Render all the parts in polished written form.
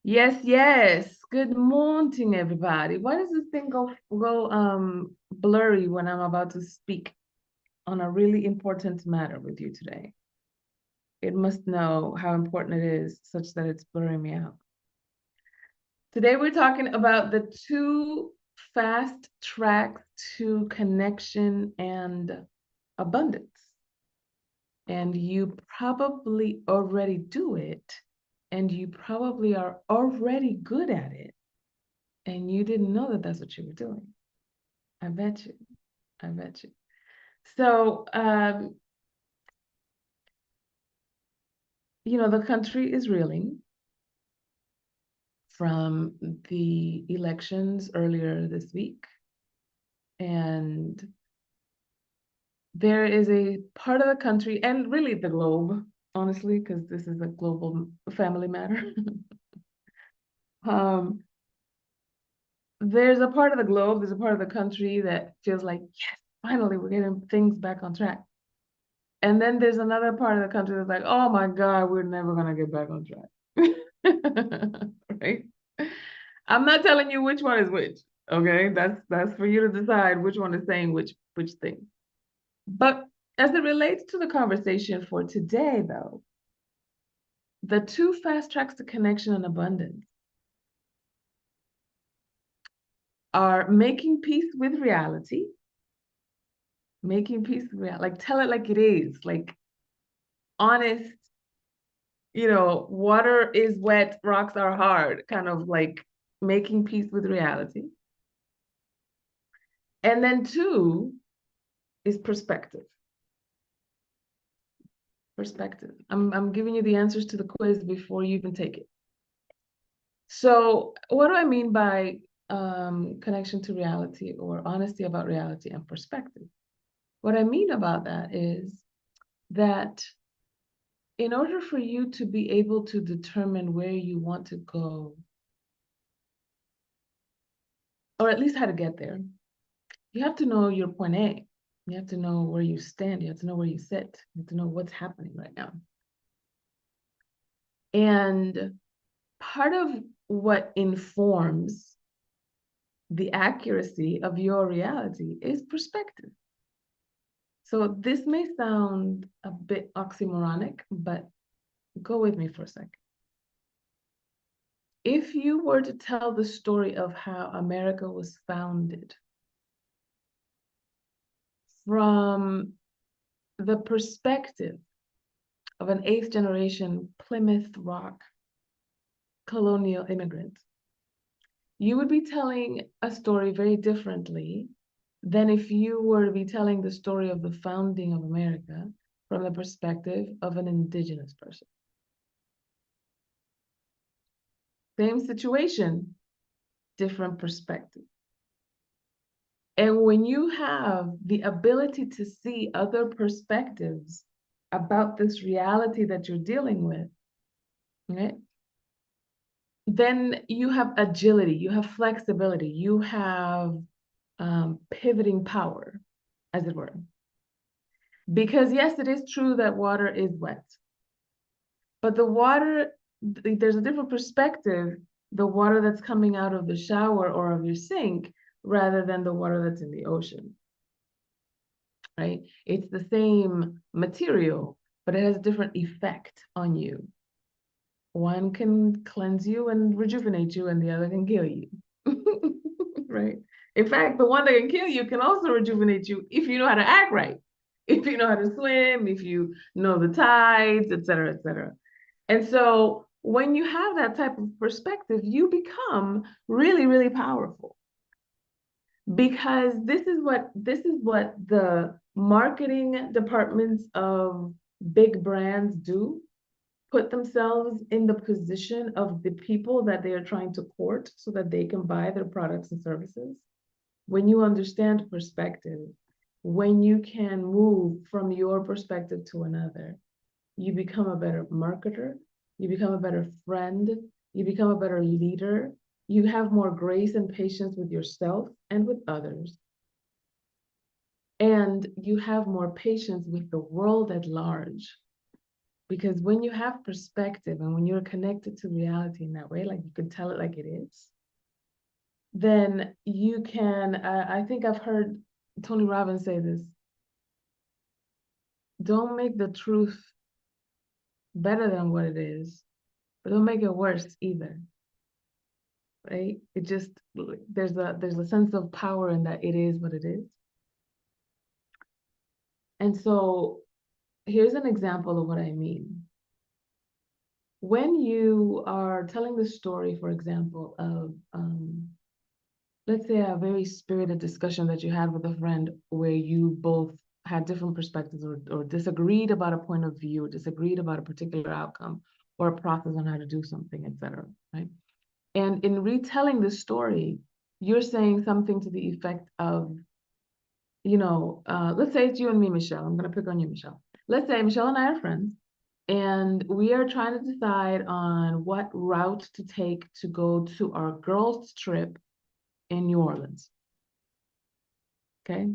Yes, yes. Good morning, everybody. Why does this thing go blurry when I'm about to speak on a really important matter with you today? It must know how important it is such that it's blurring me out. Today we're talking about the two fast tracks to connection and abundance. And you probably already do it, and you probably are already good at it. And you didn't know that that's what you were doing. I bet you. I bet you. So, the country is reeling from the elections earlier this week. And there is a part of the country, and really the globe, honestly, because this is a global family matter. um, there's a part of the globe, there's a part of the country that feels like, yes, finally, we're getting things back on track. And then there's another part of the country that's like, oh my God, we're never gonna get back on track. Right? I'm not telling you which one is which. Okay. That's for you to decide which one is saying which thing. But as it relates to the conversation for today, though, the two fast tracks to connection and abundance are making peace with reality, like tell it like it is, like honest, water is wet, rocks are hard, kind of like making peace with reality. And then two is perspective. Perspective. I'm giving you the answers to the quiz before you even take it. So what do I mean by connection to reality or honesty about reality and perspective? What I mean about that is that in order for you to be able to determine where you want to go, or at least how to get there, you have to know your point A. You have to know where you stand. You have to know where you sit. You have to know what's happening right now. And part of what informs the accuracy of your reality is perspective. So this may sound a bit oxymoronic, but go with me for a second. If you were to tell the story of how America was founded from the perspective of an eighth generation Plymouth Rock colonial immigrant, you would be telling a story very differently than if you were to be telling the story of the founding of America from the perspective of an indigenous person. Same situation, different perspective. And when you have the ability to see other perspectives about this reality that you're dealing with, right? Then you have agility, you have flexibility, you have pivoting power, as it were. Because yes, it is true that water is wet, but the water, there's a different perspective, the water that's coming out of the shower or of your sink rather than the water that's in the ocean, right? It's the same material, but it has a different effect on you. One can cleanse you and rejuvenate you, and the other can kill you, right? In fact, the one that can kill you can also rejuvenate you if you know how to act right, if you know how to swim, if you know the tides, et cetera, et cetera. And so when you have that type of perspective, you become really, really powerful because this is what the marketing departments of big brands do, put themselves in the position of the people that they are trying to court so that they can buy their products and services. When you understand perspective, when you can move from your perspective to another, you become a better marketer, you become a better friend, you become a better leader, you have more grace and patience with yourself and with others, and you have more patience with the world at large. Because when you have perspective and when you're connected to reality in that way, like you can tell it like it is, then you can, I think I've heard Tony Robbins say this, don't make the truth better than what it is, but don't make it worse either, right? It just, there's a sense of power in that it is what it is. And so here's an example of what I mean. When you are telling the story, for example, of let's say a very spirited discussion that you had with a friend where you both had different perspectives or disagreed about a point of view, or disagreed about a particular outcome or a process on how to do something, etc. Right? And in retelling the story, you're saying something to the effect of, let's say it's you and me, Michelle. I'm going to pick on you, Michelle. Let's say Michelle and I are friends, and we are trying to decide on what route to take to go to our girls' trip in New Orleans. Okay.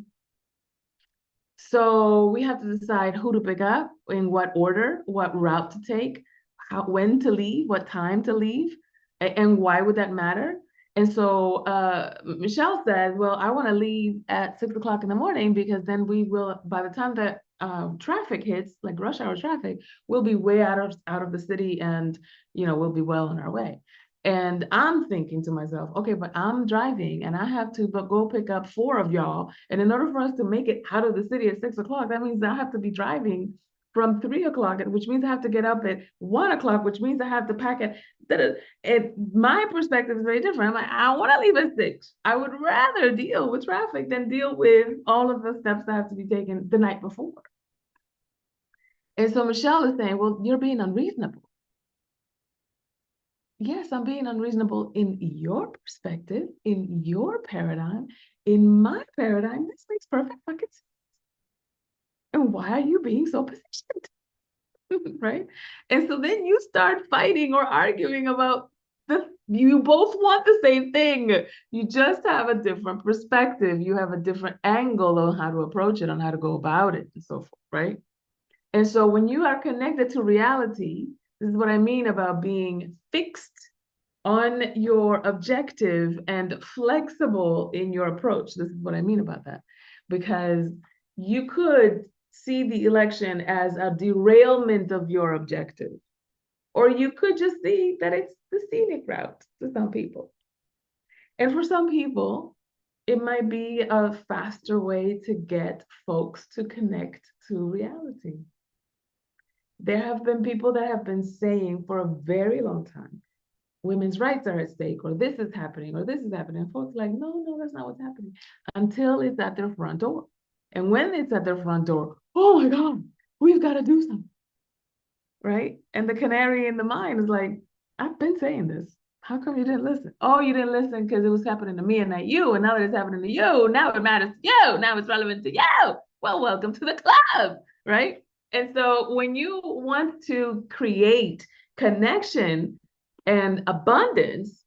So we have to decide who to pick up, in what order, what route to take, when to leave, what time to leave, and why would that matter? And so Michelle says, well, I want to leave at 6 o'clock in the morning because then we will, by the time that traffic hits, like rush hour traffic, we'll be way out of the city and, we'll be well on our way. And I'm thinking to myself, okay, but I'm driving and I have to go pick up 4 of y'all. And in order for us to make it out of the city at 6 o'clock, that means I have to be driving from 3 o'clock, which means I have to get up at 1 o'clock, which means I have to pack at. And my perspective is very different. I'm like, I don't want to leave at 6. I would rather deal with traffic than deal with all of the steps that have to be taken the night before. And so Michelle is saying, well, you're being unreasonable. Yes, I'm being unreasonable in your perspective, in your paradigm. In my paradigm, this makes perfect fucking sense. And why are you being so positioned? Right? And so then you start fighting or arguing about you both want the same thing. You just have a different perspective. You have a different angle on how to approach it, on how to go about it, and so forth, right? And so when you are connected to reality, this is what I mean about being fixed on your objective and flexible in your approach. This is what I mean about that. Because you could see the election as a derailment of your objective, or you could just see that it's the scenic route to some people. And for some people, it might be a faster way to get folks to connect to reality. There have been people that have been saying for a very long time, women's rights are at stake, or this is happening, or this is happening. And folks are like, no, that's not what's happening, until it's at their front door. And when it's at their front door, oh my God, we've got to do something, right? And the canary in the mine is like, I've been saying this. How come you didn't listen? Oh, you didn't listen because it was happening to me and not you. And now that it's happening to you, now it matters to you. Now it's relevant to you. Well, welcome to the club, right? And so when you want to create connection and abundance,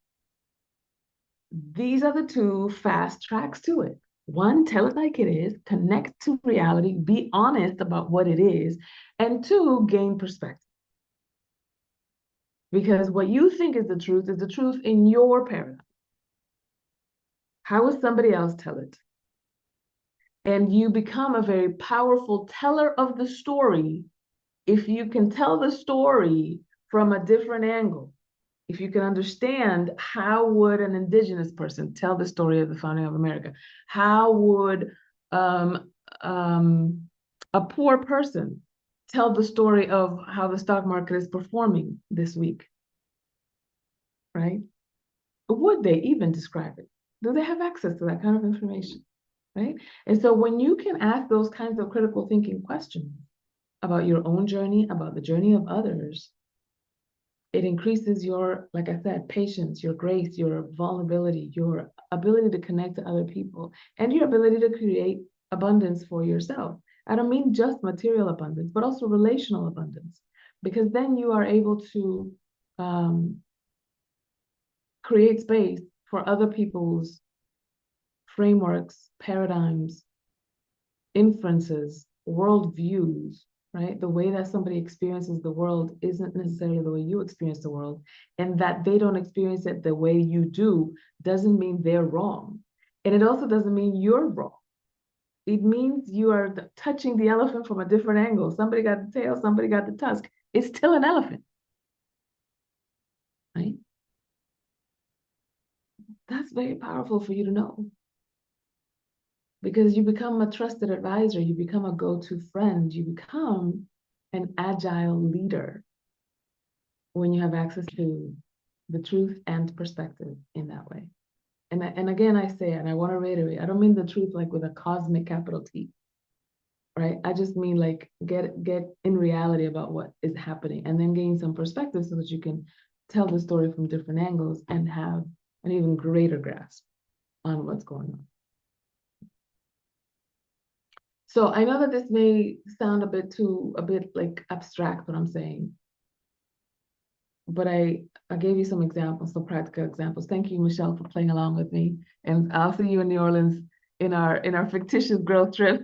these are the two fast tracks to it. One, tell it like it is, connect to reality, be honest about what it is, and two, gain perspective. Because what you think is the truth in your paradigm. How would somebody else tell it? And you become a very powerful teller of the story if you can tell the story from a different angle. If you can understand, how would an indigenous person tell the story of the founding of America? How would a poor person tell the story of how the stock market is performing this week, right? Would they even describe it? Do they have access to that kind of information, right? And so when you can ask those kinds of critical thinking questions about your own journey, about the journey of others, it increases your, like I said, patience, your grace, your vulnerability, your ability to connect to other people, and your ability to create abundance for yourself. I don't mean just material abundance, but also relational abundance, because then you are able to create space for other people's frameworks, paradigms, inferences, worldviews, right? The way that somebody experiences the world isn't necessarily the way you experience the world. And that they don't experience it the way you do doesn't mean they're wrong. And it also doesn't mean you're wrong. It means you are touching the elephant from a different angle. Somebody got the tail, somebody got the tusk. It's still an elephant, right? That's very powerful for you to know because you become a trusted advisor, you become a go-to friend, you become an agile leader when you have access to the truth and perspective in that way. And again, I say, and I want to reiterate, I don't mean the truth like with a cosmic capital T, right? I just mean like get in reality about what is happening and then gain some perspective so that you can tell the story from different angles and have an even greater grasp on what's going on. So I know that this may sound a bit like abstract what I'm saying, but I gave you some examples, some practical examples. Thank you, Michelle, for playing along with me. And I'll see you in New Orleans in our fictitious growth trip.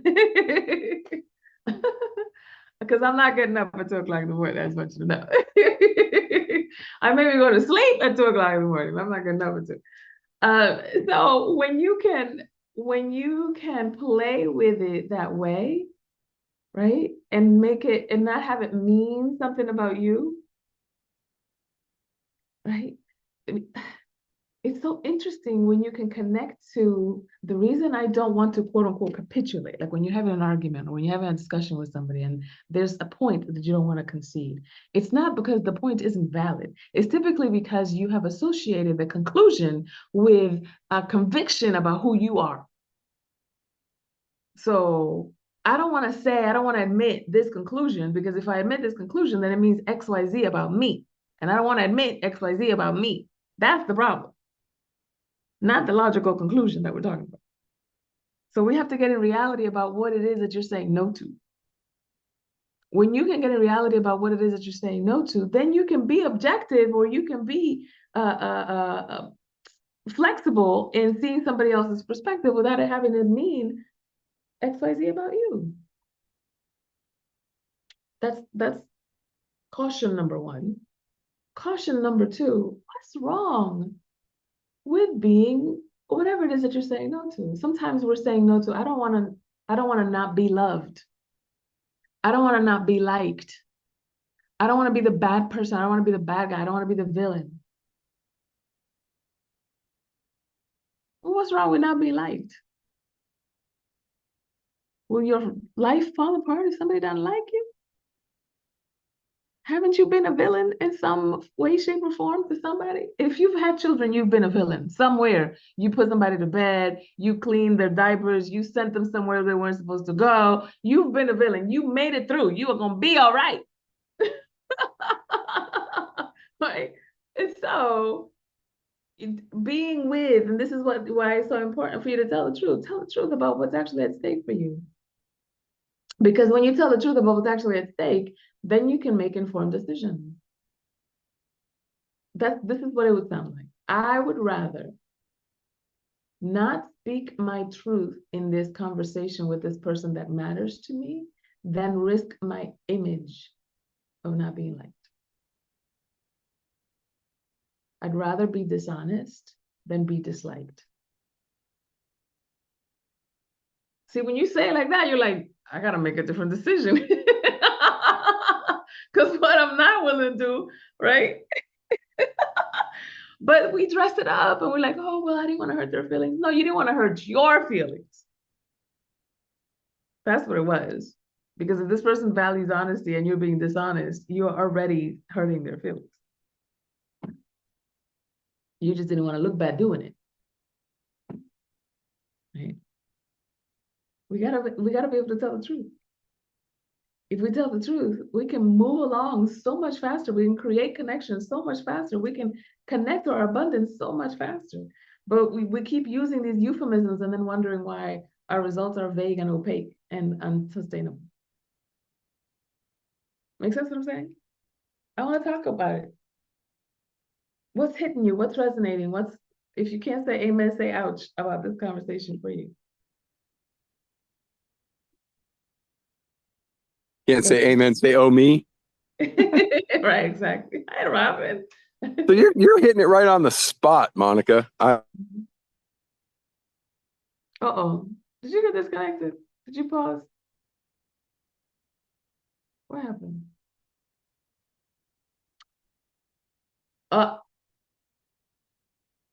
Because I'm not getting up at 2 o'clock in the morning, as much you know. I maybe go to sleep at 2 o'clock in the morning, but I'm not getting up at 2. So when you can play with it that way, right? And make it and not have it mean something about you, right? I mean, it's so interesting when you can connect to the reason I don't want to quote unquote capitulate, like when you're having an argument or when you're having a discussion with somebody and there's a point that you don't want to concede. It's not because the point isn't valid. It's typically because you have associated the conclusion with a conviction about who you are. So I don't want to admit this conclusion because if I admit this conclusion, then it means XYZ about me. And I don't want to admit XYZ about me. That's the problem, not the logical conclusion that we're talking about. So we have to get in reality about what it is that you're saying no to. When you can get in reality about what it is that you're saying no to, then you can be objective or you can be flexible in seeing somebody else's perspective without it having to mean XYZ about you. That's caution number one. Caution number two, what's wrong with being whatever it is that you're saying no to? Sometimes we're saying no to, I don't want to not be loved. I don't want to not be liked. I don't want to be the bad person. I don't want to be the bad guy. I don't want to be the villain. Well, what's wrong with not being liked? Will your life fall apart if somebody doesn't like you? Haven't you been a villain in some way, shape, or form to somebody? If you've had children, you've been a villain somewhere. You put somebody to bed, you cleaned their diapers, you sent them somewhere they weren't supposed to go. You've been a villain. You made it through. You are going to be all right. Right? And so being with, and this is why it's so important for you to tell the truth. Tell the truth about what's actually at stake for you. Because when you tell the truth about what's actually at stake, then you can make informed decisions. This is what it would sound like. I would rather not speak my truth in this conversation with this person that matters to me than risk my image of not being liked. I'd rather be dishonest than be disliked. See, when you say it like that, you're like, I gotta make a different decision. Because what I'm not willing to do, right? But we dress it up and we're like, oh, well, I didn't want to hurt their feelings. No, you didn't want to hurt your feelings. That's what it was. Because if this person values honesty and you're being dishonest, you're already hurting their feelings. You just didn't want to look bad doing it. Right? We gotta be able to tell the truth. If we tell the truth, we can move along so much faster. We can create connections so much faster. We can connect to our abundance so much faster. But we keep using these euphemisms and then wondering why our results are vague and opaque and unsustainable. Make sense what I'm saying? I want to talk about it. What's hitting you? What's resonating? If you can't say amen, say ouch about this conversation for you. Can't say amen, say oh me. Right, exactly. Hi, Robin. So you're hitting it right on the spot, Monica. Uh-oh. Did you get disconnected? Did you pause? What happened? Uh,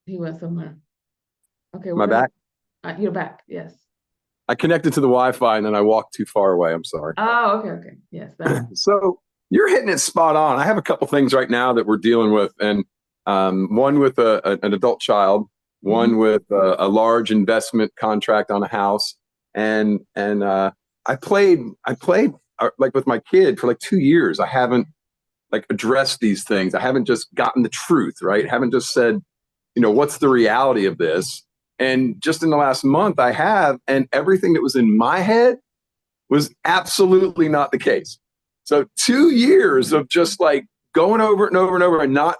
he went somewhere. Okay, Am I what else? back? You're back. Yes. I connected to the Wi-Fi and then I walked too far away. I'm sorry. Oh, okay, okay. Yes, that happened. So you're hitting it spot on. I have a couple things right now that we're dealing with, and one with an adult child, Mm-hmm. one with a large investment contract on a house, and I played like with my kid for like 2 years. I haven't like addressed these things. I haven't just gotten the truth right. I haven't just said, what's the reality of this? And just in the last month, I have, and everything that was in my head was absolutely not the case. So 2 years of just like going over it and over and over and not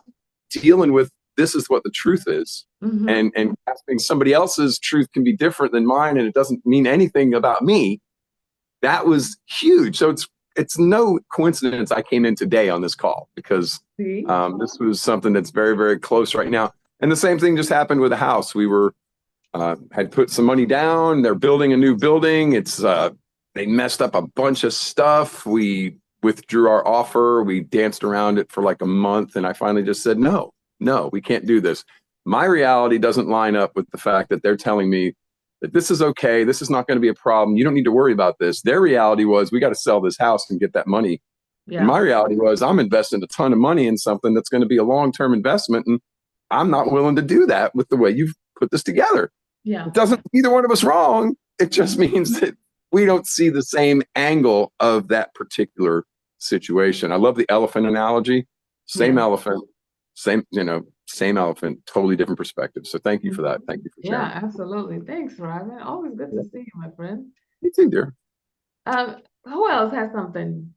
dealing with this is what the truth is. Mm-hmm. And asking somebody else's truth can be different than mine and it doesn't mean anything about me. That was huge. So it's no coincidence I came in today on this call because See? this was something that's very, very close right now. And the same thing just happened with the house. We were had put some money down. They're building a new building. They messed up a bunch of stuff. We withdrew our offer. We danced around it for like a month, and I finally just said, no, no, we can't do this. My reality doesn't line up with the fact that they're telling me that this is okay. This is not going to be a problem. You don't need to worry about this. Their reality was we got to sell this house and get that money. And Yeah. my reality was I'm investing a ton of money in something that's going to be a long-term investment, and I'm not willing to do that with the way you've put this together. Yeah. It doesn't either one of us wrong. It just means that we don't see the same angle of that particular situation. I love the elephant analogy. Same Yeah. elephant, same elephant, totally different perspective. So thank you for that. Thank you for sharing. Yeah, absolutely. Thanks, Robin. Always good to Yeah, see you, my friend. you too, dear. Who else has something?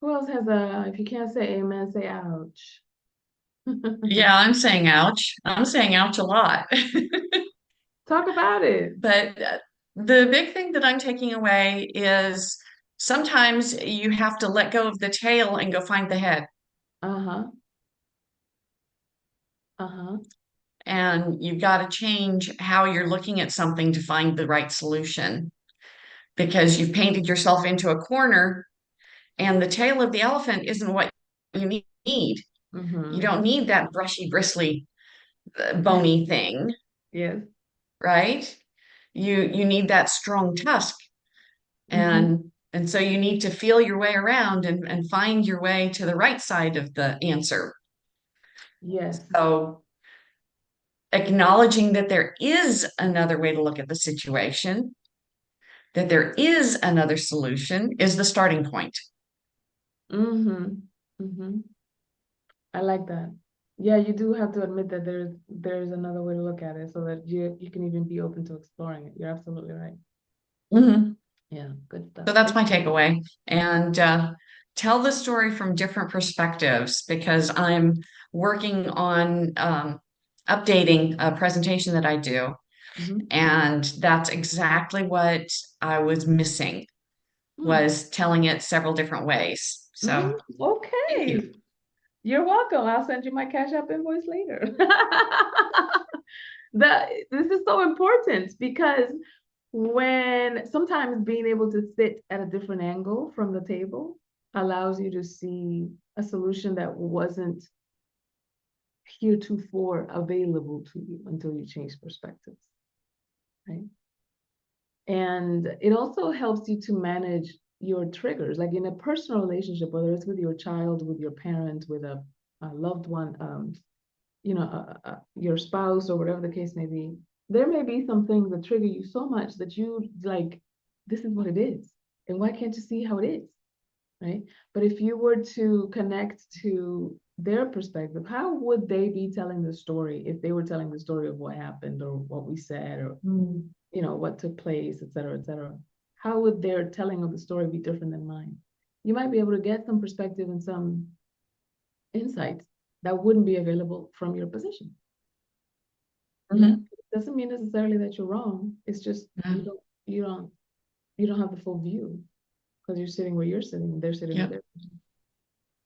Who else has if you can't say amen, say ouch. Yeah, I'm saying ouch. I'm saying ouch a lot. Talk about it. But the big thing that I'm taking away is sometimes you have to let go of the tail and go find the head. Uh-huh. Uh-huh. And you've got to change how you're looking at something to find the right solution because you've painted yourself into a corner and the tail of the elephant isn't what you need. You Mm-hmm. don't need that brushy, bristly, bony thing, Yes. right? You need that strong tusk. Mm-hmm. And so you need to feel your way around and find your way to the right side of the answer. Yes. So acknowledging that there is another way to look at the situation, that there is another solution is the starting point. Mm-hmm. Mm-hmm. I like that. Yeah, you do have to admit that there's another way to look at it so that you can even be open to exploring it. You're absolutely right. Mhm. Yeah, good stuff. So that's my takeaway. And tell the story from different perspectives because I'm working on updating a presentation that I do. Mm-hmm. And that's exactly what I was missing Hmm. was telling it several different ways. Mm-hmm. So thank you. Okay. You're welcome. I'll send you my Cash App invoice later. This is so important because when sometimes being able to sit at a different angle from the table allows you to see a solution that wasn't heretofore available to you until you change perspectives, right? And it also helps you to manage your triggers, like in a personal relationship, whether it's with your child, with your parent, with a loved one, your spouse or whatever the case may be. There may be some things that trigger you so much that you like, this is what it is. And why can't you see how it is? Right? But if you were to connect to their perspective, how would they be telling the story if they were telling the story of what happened or what we said or what took place, et cetera, et cetera? How would their telling of the story be different than mine? You might be able to get some perspective and some insights that wouldn't be available from your position. Yeah. Mhm. It doesn't mean necessarily that you're wrong. It's just Yeah. you don't you don't have the full view because you're sitting where you're sitting and they're sitting where Yep. they're sitting.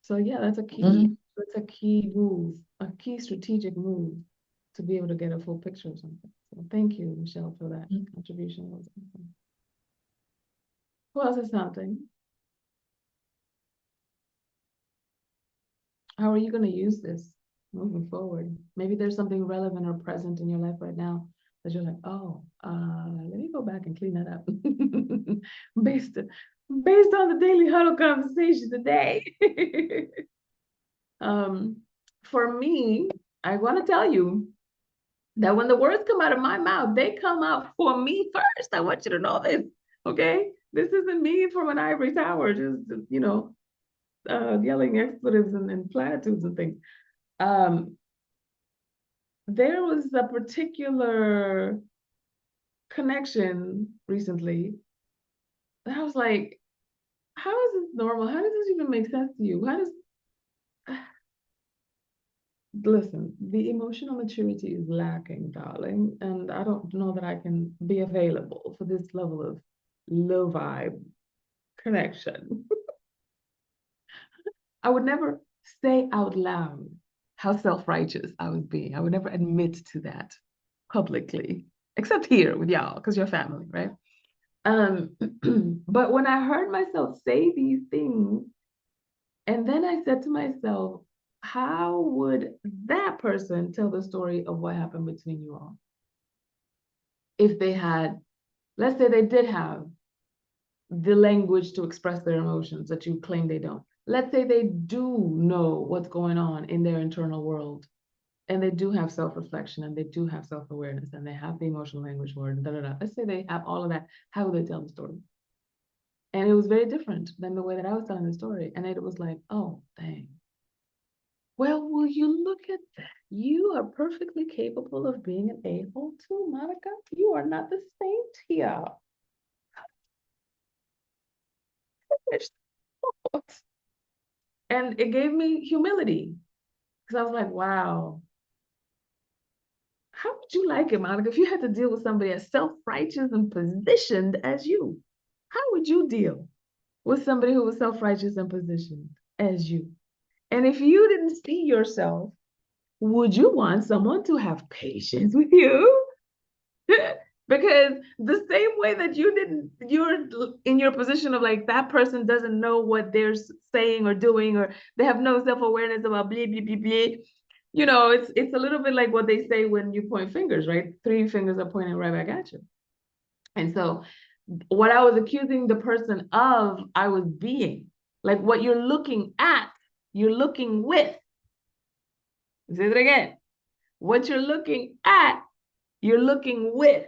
So yeah, that's a key. Mhm. That's a key move, a key strategic move to be able to get a full picture of something. So thank you, Michelle, for that Mhm. contribution. That was awesome. Who else is something? How are you going to use this moving forward? Maybe there's something relevant or present in your life right now that you're like, oh, let me go back and clean that up based on the daily huddle conversation today. For me, I want to tell you that when the words come out of my mouth, they come out for me first. I want you to know this, okay? This isn't me from an ivory tower, just yelling expletives and platitudes and things. There was a particular connection recently that I was like, how is this normal? How does this even make sense to you? How does listen, the emotional maturity is lacking, darling, and I don't know that I can be available for this level of low vibe connection. I would never say out loud how self-righteous I was being. I would never admit to that publicly, except here with y'all, because you're family, right? But when I heard myself say these things, and then I said to myself, how would that person tell the story of what happened between you all? If they had, let's say they did have the language to express their emotions that you claim they don't. Let's say they do know what's going on in their internal world and they do have self-reflection and they do have self-awareness and they have the emotional language for it. Da, da, da. Let's say they have all of that. How would they tell the story? And it was very different than the way that I was telling the story. And it was like, oh, dang. Well, will you look at that? You are perfectly capable of being an a-hole too, Monica. You are not the saint here. And it gave me humility because I was like, wow, how would you like it, Monica, if you had to deal with somebody as self-righteous and positioned as you? How would you deal with somebody who was self-righteous and positioned as you? And if you didn't see yourself, would you want someone to have patience with you? Because the same way that you're in your position of like that person doesn't know what they're saying or doing, or they have no self-awareness about blah, blah, blah, blah. It's a little bit like what they say when you point fingers, right? Three fingers are pointing right back at you. And so what I was accusing the person of, I was being. Like what you're looking at, you're looking with. Say it again. What you're looking at, you're looking with.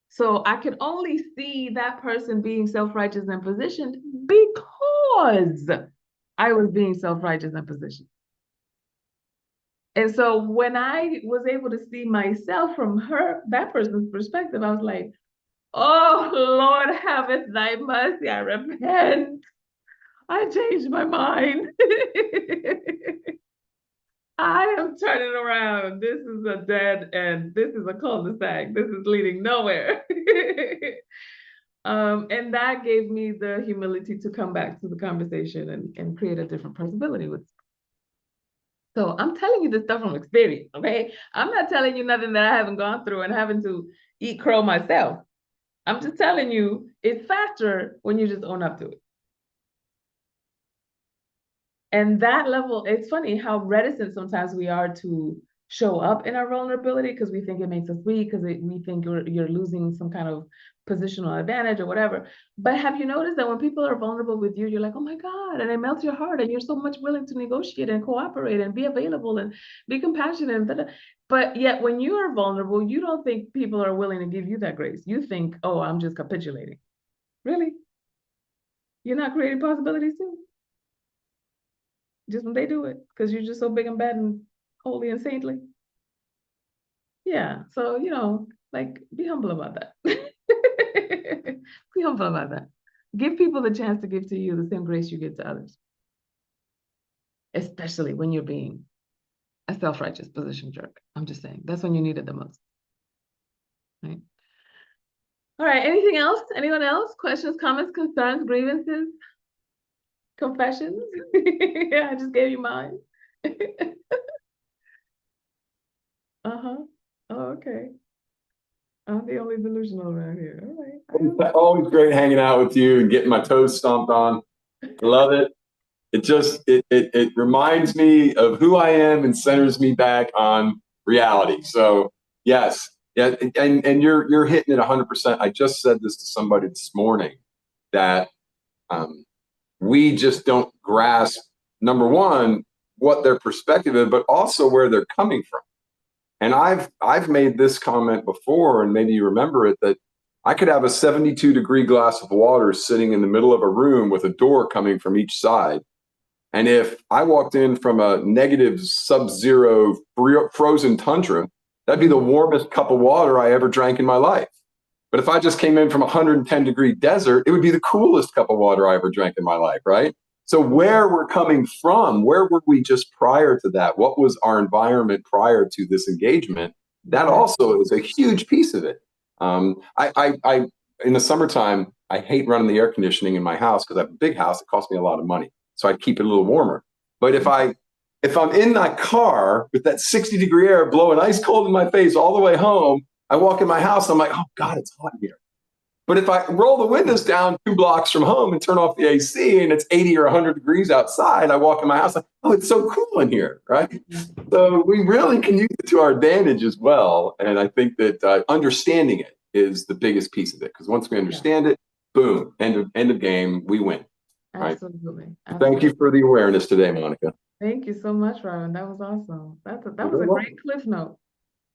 So I could only see that person being self-righteous and positioned because I was being self-righteous and positioned. And so when I was able to see myself from that person's perspective, I was like, oh, Lord, haveth thy mercy. I repent. I changed my mind. I am turning around. This is a dead end. This is a cul-de-sac. This is leading nowhere. And that gave me the humility to come back to the conversation and create a different possibility with. So I'm telling you this stuff from experience, okay? I'm not telling you nothing that I haven't gone through and having to eat crow myself. I'm just telling you it's faster when you just own up to it. And that level, it's funny how reticent sometimes we are to show up in our vulnerability because we think it makes us weak, because we think you're losing some kind of positional advantage or whatever. But have you noticed that when people are vulnerable with you, you're like, oh my God, and it melts your heart, and you're so much willing to negotiate and cooperate and be available and be compassionate. But yet when you are vulnerable, you don't think people are willing to give you that grace. You think, oh, I'm just capitulating. Really? You're not creating possibilities too? Just when they do it, because you're just so big and bad and holy and saintly. Yeah, so like be humble about that. Be humble about that. Give people the chance to give to you the same grace you give to others, especially when you're being a self-righteous position jerk. I'm just saying that's when you need it the most. Right? All right, anything else? Anyone else? Questions, comments, concerns, grievances, confessions? Yeah, I just gave you mine. Uh-huh. Oh, okay. I'm the only delusional around here. All right. It's always great hanging out with you and getting my toes stomped on. Love it. It reminds me of who I am and centers me back on reality. So yes, yeah, and you're hitting it 100%. I just said this to somebody this morning that we just don't grasp, number one, what their perspective is, but also where they're coming from. And I've made this comment before, and maybe you remember it, that I could have a 72-degree glass of water sitting in the middle of a room with a door coming from each side. And if I walked in from a negative sub-zero frozen tundra, that'd be the warmest cup of water I ever drank in my life. But if I just came in from a 110-degree desert, it would be the coolest cup of water I ever drank in my life, right? So where we're coming from, where were we just prior to that? What was our environment prior to this engagement? That also is a huge piece of it. I in the summertime, I hate running the air conditioning in my house because I have a big house. It costs me a lot of money, so I keep it a little warmer. But if I'm in that car with that 60-degree air blowing ice cold in my face all the way home, I walk in my house and I'm like, oh God, it's hot here. But if I roll the windows down 2 blocks from home and turn off the AC and it's 80 or 100 degrees outside, I walk in my house like, oh, it's so cool in here, right? So we really can use it to our advantage as well. And I think that understanding it is the biggest piece of it, because once we understand it, boom, end of game, we win. Right? Absolutely. Thank you for the awareness today, Monica. Thank you so much, Robin. That was awesome. That was a great cliff note.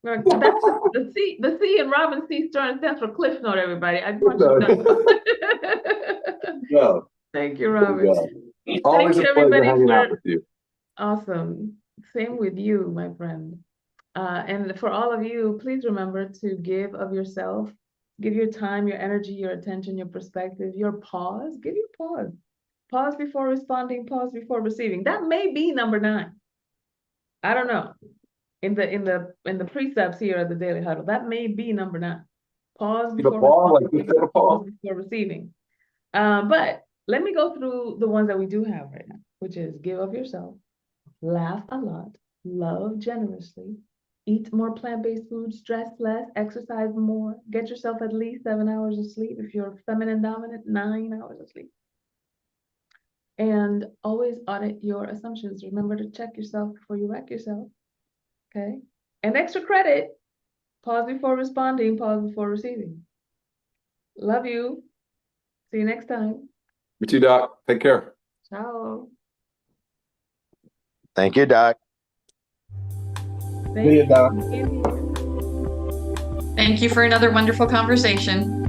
That's the C in Robin C. Stern stands for cliff note, everybody. I just want you to know. Thank you, Robin. Always a pleasure hanging out with you. Awesome. Same with you, my friend. And for all of you, please remember to give of yourself, give your time, your energy, your attention, your perspective, your pause. Give your pause. Pause before responding, pause before receiving. That may be number 9. I don't know. In the precepts here at the Daily Huddle, that may be number 9. Pause before responding, pause before receiving. But let me go through the ones that we do have right now, which is give of yourself, laugh a lot, love generously, eat more plant-based foods, stress less, exercise more, get yourself at least 7 hours of sleep. If you're feminine dominant, 9 hours of sleep. And always audit your assumptions. Remember to check yourself before you wreck yourself. Okay. And extra credit, pause before responding, pause before receiving. Love you. See you next time. You too, Doc. Take care. Ciao. Thank you, Doc. Thank you, Doc. Thank you for another wonderful conversation.